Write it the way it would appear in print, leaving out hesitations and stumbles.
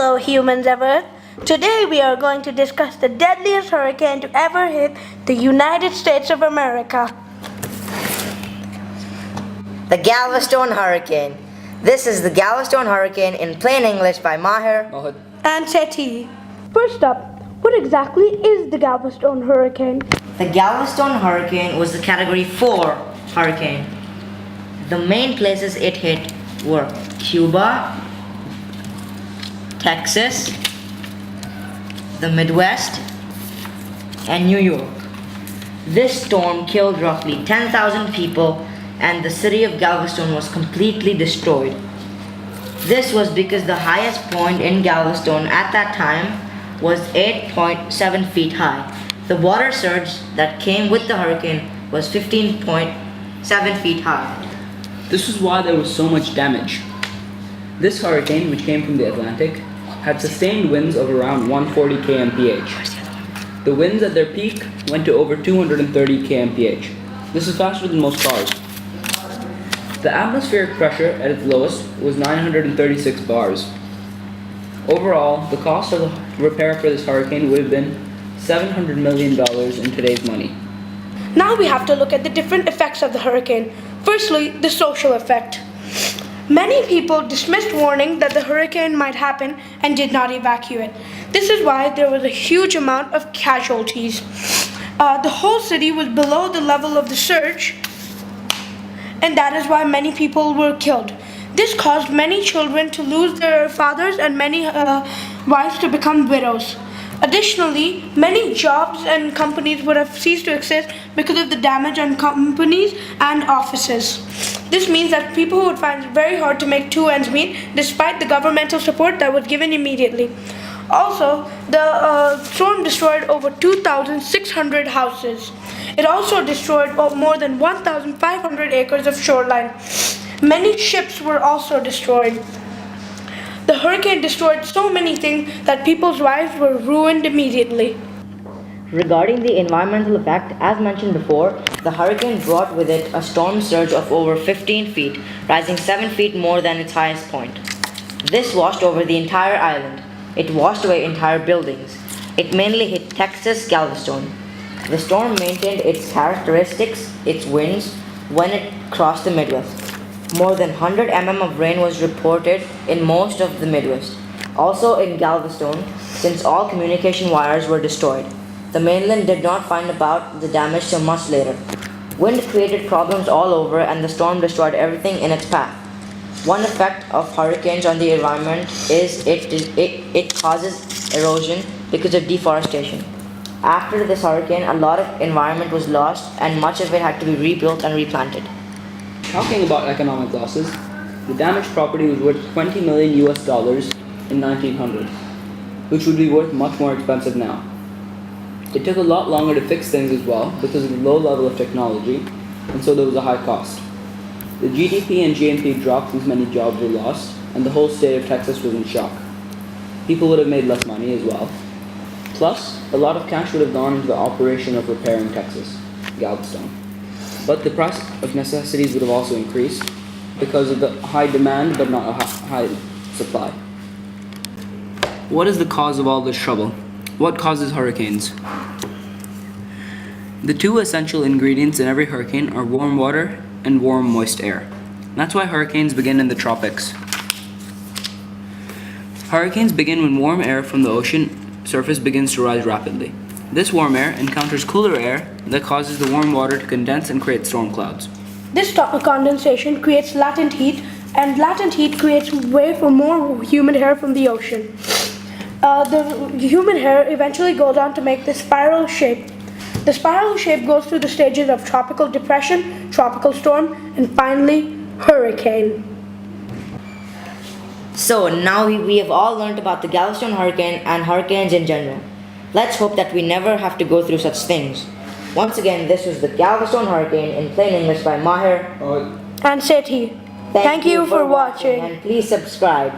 Hello, humans of Earth. Today we are going to discuss the deadliest hurricane to ever hit the United States of America. The Galvestone Hurricane. This is the Galvestone Hurricane in plain English by Maher. And Seti. First up, what exactly is the Galveston hurricane? The Galvestone Hurricane was the Category 4 hurricane. The main places it hit were Cuba, Texas, the Midwest, and New York. This storm killed roughly 10,000 people and the city of Galveston was completely destroyed. This was because the highest point in Galveston at that time was 8.7 feet high. The water surge that came with the hurricane was 15.7 feet high. This is why there was so much damage. This hurricane, which came from the Atlantic, had sustained winds of around 140 kmph. The winds at their peak went to over 230 kmph. This is faster than most cars. The atmospheric pressure at its lowest was 936 bars. Overall, the cost of the repair for this hurricane would have been $700 million in today's money. Now we have to look at the different effects of the hurricane. Firstly, the social effect. Many people dismissed warning that the hurricane might happen and did not evacuate. This is why there was a huge amount of casualties. The whole city was below the level of the surge, and that is why many people were killed. This caused many children to lose their fathers and many wives to become widows. Additionally, many jobs and companies would have ceased to exist because of the damage on companies and offices. This means that people would find it very hard to make two ends meet despite the governmental support that was given immediately. Also, the storm destroyed over 2,600 houses. It also destroyed more than 1,500 acres of shoreline. Many ships were also destroyed. The hurricane destroyed so many things that people's lives were ruined immediately. Regarding the environmental effect, as mentioned before, the hurricane brought with it a storm surge of over 15 feet, rising 7 feet more than its highest point. This washed over the entire island. It washed away entire buildings. It mainly hit Texas, Galveston. The storm maintained its characteristics, its winds, when it crossed the Midwest. More than 100 mm of rain was reported in most of the Midwest. Also in Galveston, since all communication wires were destroyed. The mainland did not find about the damage till much later. Wind created problems all over and the storm destroyed everything in its path. One effect of hurricanes on the environment is it causes erosion because of deforestation. After this hurricane, a lot of environment was lost and much of it had to be rebuilt and replanted. Talking about economic losses, the damaged property was worth $20 million in 1900, which would be worth much more expensive now. It took a lot longer to fix things as well because of the low level of technology, and so there was a high cost. The GDP and GNP dropped since many jobs were lost, and the whole state of Texas was in shock. People would have made less money as well. Plus, a lot of cash would have gone into the operation of repairing Texas, Galveston. But the price of necessities would have also increased because of the high demand but not a high supply. What is the cause of all this trouble? What causes hurricanes? The two essential ingredients in every hurricane are warm water and warm, moist air. That's why hurricanes begin in the tropics. Hurricanes begin when warm air from the ocean surface begins to rise rapidly. This warm air encounters cooler air that causes the warm water to condense and create storm clouds. This condensation creates latent heat, and latent heat creates way for more humid air from the ocean. The humid air eventually goes on to make this spiral shape. The spiral shape goes through the stages of tropical depression, tropical storm, and finally, hurricane. So now we have all learned about the Galveston hurricane and hurricanes in general. Let's hope that we never have to go through such things. Once again, this was the Galveston hurricane in plain English by Maher. And Seti. Thank you for watching. And please subscribe.